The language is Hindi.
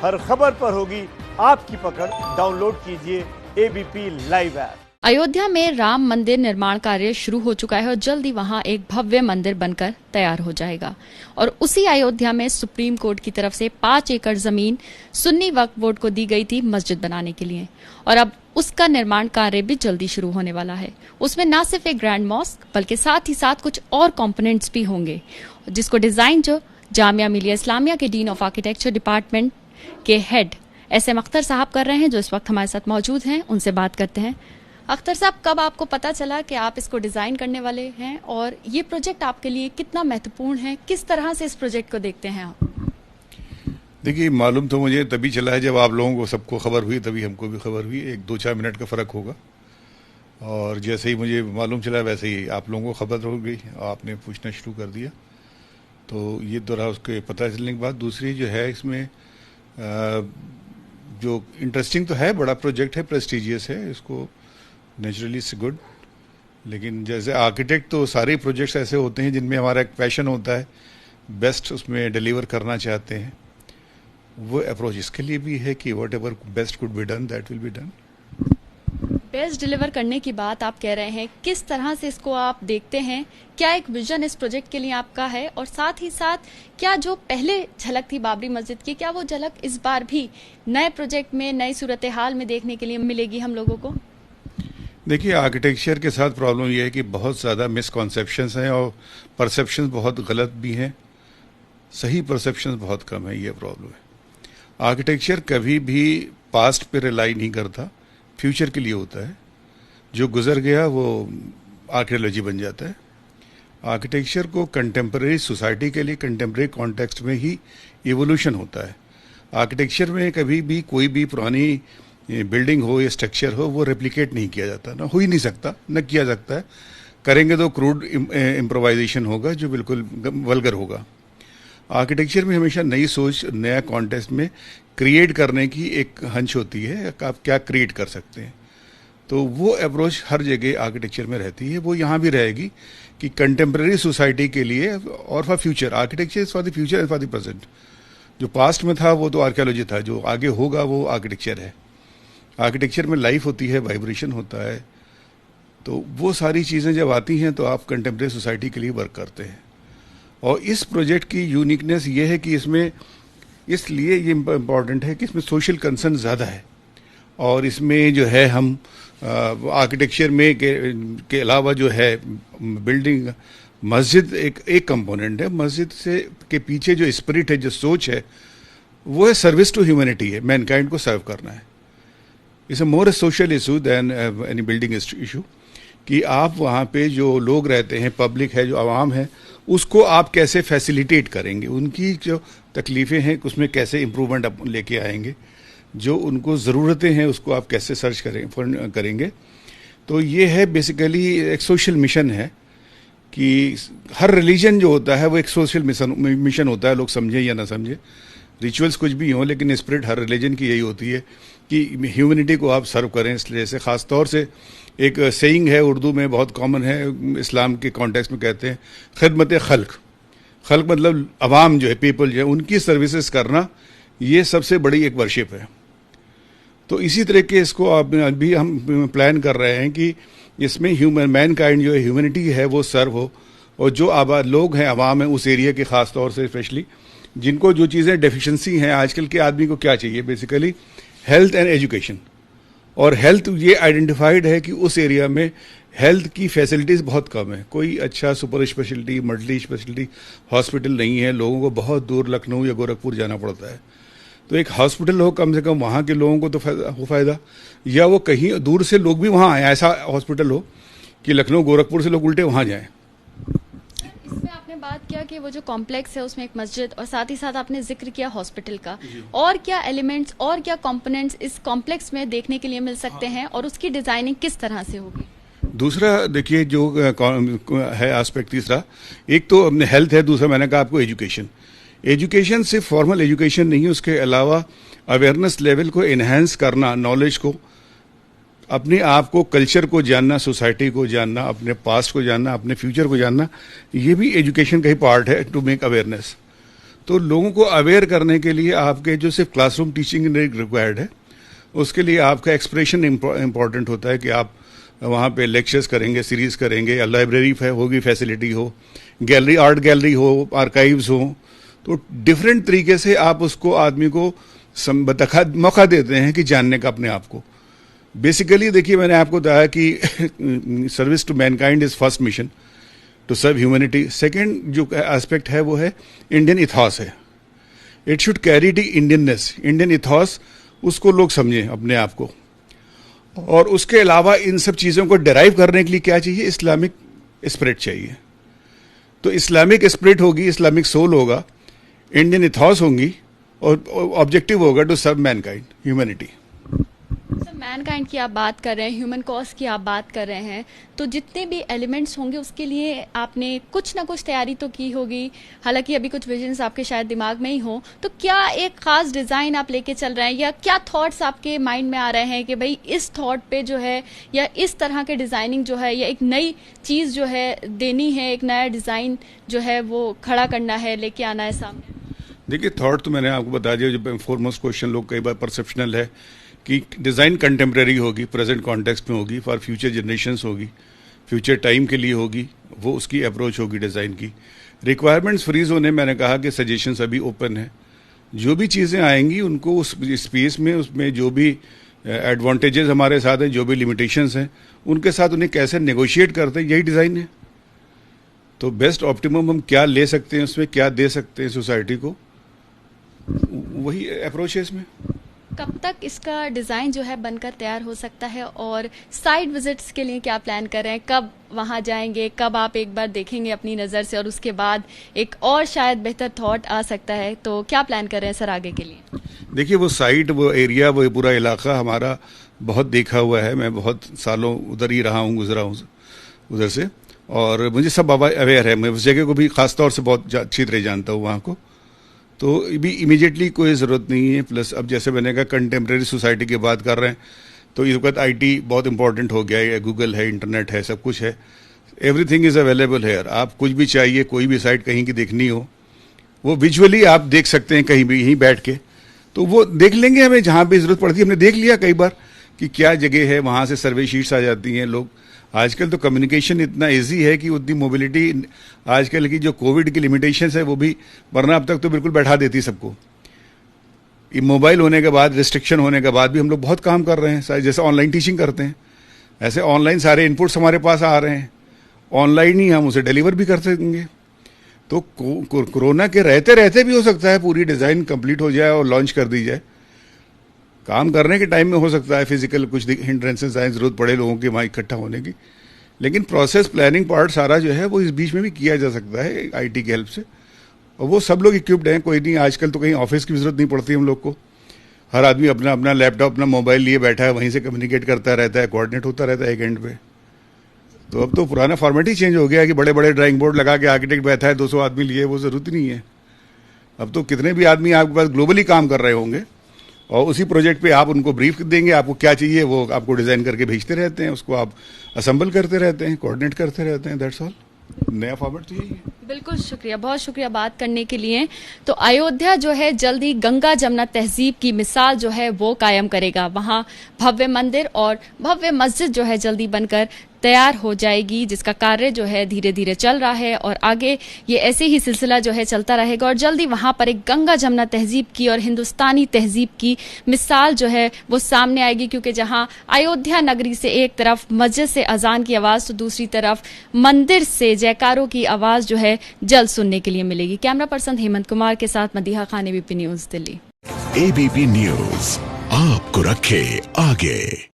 हर खबर पर होगी आपकी पकड़। डाउनलोड कीजिए एबीपी लाइव ऐप। अयोध्या में राम मंदिर निर्माण कार्य शुरू हो चुका है और जल्द ही वहां एक भव्य मंदिर बनकर तैयार हो जाएगा। और उसी अयोध्या में सुप्रीम कोर्ट की तरफ से 5 एकड़ जमीन सुन्नी वक्फ बोर्ड को दी गई थी मस्जिद बनाने के लिए, और अब उसका निर्माण कार्य भी जल्दी शुरू होने वाला है। उसमें न सिर्फ एक ग्रैंड मॉस्क बल्कि साथ ही साथ कुछ और कंपोनेंट्स भी होंगे, जिसको डिजाइन जो जामिया मिलिया इस्लामिया के डीन ऑफ आर्किटेक्चर डिपार्टमेंट के हेड SM अख्तर साहब कर रहे हैं, जो इस वक्त हमारे साथ मौजूद हैं। उनसे बात करते हैं। अख्तर साहब, कब आपको पता चला कि आप इसको डिजाइन करने वाले हैं और ये प्रोजेक्ट आपके लिए कितना महत्वपूर्ण है? किस तरह से इस प्रोजेक्ट को देखते हैं आप? देखिए, मालूम तो मुझे तभी चला है जब आप लोगों को सबको खबर हुई, तभी हमको भी खबर हुई। 1-2-4 मिनट का फ़र्क होगा, और जैसे ही मुझे मालूम चला वैसे ही आप लोगों को खबर हो गई, आपने पूछना शुरू कर दिया। तो ये तो रहा उसके पता चलने के बाद। दूसरी जो है, इसमें जो इंटरेस्टिंग तो है, बड़ा प्रोजेक्ट है, प्रेस्टिजियस है, इसको नेचुरली इट्स गुड। लेकिन जैसे आर्किटेक्ट तो सारे प्रोजेक्ट्स ऐसे होते हैं जिनमें हमारा एक पैशन होता है, बेस्ट उसमें डिलीवर करना चाहते हैं। वो अप्रोच इसके लिए भी है कि what ever best could be done that will be done. Best deliver करने की बात आप कह रहे हैं, किस तरह से इसको आप देखते हैं? क्या एक विजन इस प्रोजेक्ट के लिए आपका है? और साथ ही साथ क्या जो पहले झलक थी बाबरी मस्जिद की, क्या वो झलक इस बार भी नए प्रोजेक्ट में, नई सूरत हाल में देखने के लिए मिलेगी हम लोगों को? देखिए, आर्किटेक्चर के साथ प्रॉब्लम यह है कि बहुत ज़्यादा मिसकॉन्सेप्शंस हैं और परसेप्शंस बहुत गलत भी हैं, सही परसेप्शंस बहुत कम है। ये प्रॉब्लम है। आर्किटेक्चर कभी भी पास्ट पे रिलाई नहीं करता, फ्यूचर के लिए होता है। जो गुजर गया वो आर्कियोलॉजी बन जाता है। आर्किटेक्चर को कंटेम्प्रेरी सोसाइटी के लिए कंटेम्प्रेरी कॉन्टेक्स्ट में ही इवोल्यूशन होता है। आर्किटेक्चर में कभी भी कोई भी पुरानी बिल्डिंग हो या स्ट्रक्चर हो, वो रेप्लिकेट नहीं किया जाता, ना हो ही नहीं सकता, न किया सकता है। करेंगे तो क्रूड इम्प्रोवाइजेशन होगा जो बिल्कुल वल्गर होगा। आर्किटेक्चर में हमेशा नई सोच, नया कॉन्टेक्स्ट में क्रिएट करने की एक हंच होती है, आप क्या क्रिएट कर सकते हैं। तो वो अप्रोच हर जगह आर्किटेक्चर में रहती है, वो यहाँ भी रहेगी कि कंटेम्प्रेरी सोसाइटी के लिए और for future. Architecture is for the future and for the present. जो पास्ट में था वो तो आर्कियोलॉजी था, जो आगे होगा वो आर्किटेक्चर है। आर्किटेक्चर में लाइफ होती है, वाइब्रेशन होता है। तो वो सारी चीज़ें जब आती हैं तो आप कंटेम्प्रेरी सोसाइटी के लिए वर्क करते हैं। और इस प्रोजेक्ट की यूनिकनेस ये है कि इसमें, इसलिए ये इम्पॉर्टेंट है कि इसमें सोशल कंसर्न ज़्यादा है। और इसमें जो है हम आर्किटेक्चर में के अलावा जो है बिल्डिंग, मस्जिद एक कंपोनेंट है। मस्जिद से के पीछे जो स्पिरिट है, जो सोच है, वो है सर्विस टू ह्यूमैनिटी है, मैनकाइंड को सर्व करना है। It's a more social issue than any building issue, कि आप वहाँ पे जो लोग रहते हैं, पब्लिक है, जो आवाम है, उसको आप कैसे फैसिलिटेट करेंगे, उनकी जो तकलीफ़ें हैं उसमें कैसे इम्प्रूवमेंट आप लेके आएंगे, जो उनको ज़रूरतें हैं उसको आप कैसे सर्च करेंगे। तो ये है बेसिकली एक सोशल मिशन है कि हर रिलीजन जो होता है वो एक सोशल मिशन होता है, लोग समझें या ना समझें। रिचुअल्स कुछ भी हों, लेकिन स्पिरिट हर रिलीजन की यही होती है कि ह्यूमैनिटी को आप सर्व करें। इसलिए से ख़ास तौर से एक सेइंग है उर्दू में, बहुत कॉमन है, इस्लाम के कॉन्टेक्स्ट में कहते हैं खिदमत खल्क। खल्क मतलब अवाम जो है, पीपल जो है, उनकी सर्विसेज करना, ये सबसे बड़ी एक वर्शिप है। तो इसी तरह के इसको अभी हम प्लान कर रहे हैं कि इसमें मैन काइंड जो है, ह्यूमैनिटी है, वो सर्व हो। और जो लोग हैं, अवाम है उस एरिया के, ख़ास तौर से स्पेशली जिनको जो चीज़ें डेफिशिएंसी हैं, आजकल के आदमी को क्या चाहिए, बेसिकली हेल्थ एंड एजुकेशन। और हेल्थ ये आइडेंटिफाइड है कि उस एरिया में हेल्थ की फैसिलिटीज़ बहुत कम है। कोई अच्छा super speciality, multi speciality hospital नहीं है। लोगों को बहुत दूर लखनऊ या गोरखपुर जाना पड़ता है। तो एक हॉस्पिटल हो, कम से कम वहाँ के लोगों को तो फ़ायदा, या वो कहीं दूर से लोग भी वहाँ आए, ऐसा हॉस्पिटल हो कि लखनऊ गोरखपुर से लोग उल्टे वहाँ जाएँ। इसमें आपने बात किया कि वो जो कॉम्प्लेक्स है उसमें एक मस्जिद, और साथ ही साथ आपने जिक्र किया हॉस्पिटल का। और क्या एलिमेंट्स और क्या कंपोनेंट्स इस कॉम्प्लेक्स में देखने के लिए मिल सकते हैं, और उसकी डिजाइनिंग किस तरह से होगी? दूसरा देखिए, जो है एस्पेक्ट, तीसरा एक तो हेल्थ है, दूसरा मैंने कहा आपको एजुकेशन। एजुकेशन सिर्फ फॉर्मल एजुकेशन नहीं है, उसके अलावा अवेयरनेस लेवल को इन्हेंस करना, नॉलेज को, अपने आप को, कल्चर को जानना, सोसाइटी को जानना, अपने पास्ट को जानना, अपने फ्यूचर को जानना, ये भी एजुकेशन का ही पार्ट है, टू मेक अवेयरनेस। तो लोगों को अवेयर करने के लिए आपके जो सिर्फ क्लासरूम टीचिंग रिक्वायर्ड है, उसके लिए आपका एक्सप्रेशन इम्पॉर्टेंट होता है कि आप वहाँ पे लेक्चर्स करेंगे, सीरीज करेंगे, या लाइब्रेरी होगी, फैसिलिटी हो, गैलरी, आर्ट गैलरी हो, आर्काइव्स हो, तो डिफरेंट तरीके से आप उसको आदमी को मौका देते हैं कि जानने का अपने आप को। बेसिकली देखिए, मैंने आपको बताया कि service to mankind is first mission to serve humanity. Second जो एस्पेक्ट है वो है इंडियन इथॉस है। It should carry the Indianness, Indian ethos, उसको लोग समझें अपने आप को। और उसके अलावा इन सब चीज़ों को डिराइव करने के लिए क्या चाहिए? इस्लामिक स्पिरिट चाहिए। तो इस्लामिक स्पिरिट होगी, इस्लामिक सोल होगा, इंडियन इथॉस होंगी, और ऑब्जेक्टिव होगा to serve mankind, humanity. Mankind की आप बात कर रहे हैं, ह्यूमन कॉज की आप बात कर रहे हैं, तो जितने भी एलिमेंट्स होंगे उसके लिए आपने कुछ ना कुछ तैयारी तो की होगी। हालांकि अभी कुछ विजन्स आपके शायद दिमाग में ही हो, तो क्या एक खास डिजाइन आप लेके चल रहे हैं, या क्या थॉट्स आपके माइंड में आ रहे हैं कि भाई इस थॉट पे जो है, या इस तरह के डिजाइनिंग जो है, या एक नई चीज जो है देनी है, एक नया डिजाइन जो है वो खड़ा करना है, लेके आना है सामने? देखिए, थॉट तो मैंने आपको बता दिया। जो फॉरमोस्ट क्वेश्चन लोग कई बार परसेप्शनल है कि डिज़ाइन कंटेम्प्रेरी होगी, प्रेजेंट कॉन्टेक्स्ट में होगी, फॉर फ्यूचर जनरेशन्स होगी, फ्यूचर टाइम के लिए होगी, वो उसकी अप्रोच होगी डिज़ाइन की। रिक्वायरमेंट्स फ्रीज होने, मैंने कहा कि सजेशंस अभी ओपन है। जो भी चीज़ें आएंगी उनको उस स्पेस में, उसमें जो भी एडवांटेजेस हमारे साथ हैं, जो भी लिमिटेशंस हैं, उनके साथ उन्हें कैसे नेगोशिएट करते हैं, यही डिज़ाइन है। तो बेस्ट ऑप्टिमम हम क्या ले सकते हैं, उसमें क्या दे सकते हैं सोसाइटी को, वही अप्रोच है इसमें। कब तक इसका डिज़ाइन जो है बनकर तैयार हो सकता है, और साइड विजिट्स के लिए क्या प्लान कर रहे हैं? कब वहां जाएंगे, कब आप एक बार देखेंगे अपनी नज़र से, और उसके बाद एक और शायद बेहतर थॉट आ सकता है, तो क्या प्लान कर रहे हैं सर आगे के लिए? देखिए, वो साइट, वो एरिया, वो पूरा इलाका हमारा बहुत देखा हुआ है। मैं बहुत सालों उधर ही रहा हूँ, गुजरा हूँ उधर से, और मुझे सब अवेयर है। मैं उस जगह को भी खास तौर से बहुत अच्छी तरह जानता हूँ वहाँ को। तो भी इमीडिएटली कोई ज़रूरत नहीं है। प्लस अब जैसे मैंने कहा, कंटेम्प्रेरी सोसाइटी की बात कर रहे हैं, तो इस वक्त आईटी बहुत इंपॉर्टेंट हो गया है, गूगल है, इंटरनेट है, सब कुछ है, एवरीथिंग इज़ अवेलेबल है। आप कुछ भी चाहिए, कोई भी साइट कहीं की देखनी हो, वो विजुअली आप देख सकते हैं कहीं भी, यहीं बैठ के, तो वो देख लेंगे। हमें जहाँ भी ज़रूरत पड़ती है, हमने देख लिया कई बार कि क्या जगह है, वहाँ से सर्वे शीट्स आ जाती हैं। लोग आजकल तो कम्युनिकेशन इतना इजी है कि उतनी मोबिलिटी, आजकल की जो कोविड की लिमिटेशंस है वो भी, वरना अब तक तो बिल्कुल बैठा देती सबको। ये मोबाइल होने के बाद, रिस्ट्रिक्शन होने के बाद भी हम लोग बहुत काम कर रहे हैं। जैसे ऑनलाइन टीचिंग करते हैं, ऐसे ऑनलाइन सारे इनपुट्स हमारे पास आ रहे हैं, ऑनलाइन ही हम उसे डिलीवर भी कर सकेंगे। तो कोरोना के रहते रहते भी हो सकता है पूरी डिज़ाइन कंप्लीट हो जाए और लॉन्च कर दी जाए। काम करने के टाइम में हो सकता है फिजिकल कुछ हिंड्रेंसेस आए, जरूरत पड़े लोगों के वहाँ इकट्ठा होने की, लेकिन प्रोसेस प्लानिंग पार्ट सारा जो है वो इस बीच में भी किया जा सकता है आईटी की हेल्प से। और वो सब लोग इक्विप्ड हैं, कोई नहीं, आजकल तो कहीं ऑफिस की जरूरत नहीं पड़ती हम लोग को। हर आदमी अपना अपना लैपटॉप, अपना मोबाइल लिए बैठा है, वहीं से कम्युनिकेट करता रहता है, कोऑर्डिनेट होता रहता है एक एंड पे। तो अब तो पुराना फॉर्मेट ही चेंज हो गया है कि बड़े बड़े ड्राइंग बोर्ड लगा के आर्किटेक्ट बैठा है, 200 आदमी लिए, वो जरूरत ही नहीं है। अब तो कितने भी आदमी आपके पास ग्लोबली काम कर रहे होंगे, और उसी प्रोजेक्ट पे आप उनको ब्रीफ देंगे, आपको क्या चाहिए वो आपको डिज़ाइन करके भेजते रहते हैं, उसको आप असेंबल करते रहते हैं, कोऑर्डिनेट करते रहते हैं, दैट्स ऑल। नया फॉर्मेट तो यही है। बिल्कुल, शुक्रिया, बहुत शुक्रिया बात करने के लिए। तो अयोध्या जो है जल्दी गंगा जमुना तहजीब की मिसाल जो है वो कायम करेगा। वहाँ भव्य मंदिर और भव्य मस्जिद जो है जल्दी बनकर तैयार हो जाएगी, जिसका कार्य जो है धीरे धीरे चल रहा है, और आगे ये ऐसे ही सिलसिला जो है चलता रहेगा, और जल्दी वहां पर एक गंगा जमुना तहजीब की और हिंदुस्तानी तहजीब की मिसाल जो है वो सामने आएगी। क्योंकि जहां अयोध्या नगरी से एक तरफ मस्जिद से अजान की आवाज, तो दूसरी तरफ मंदिर से जयकारों की आवाज जो है जल्द सुनने के लिए मिलेगी। कैमरा पर्सन हेमंत कुमार के साथ Madiha Khan, ABP news, Delhi. ABP news आपको रखे आगे।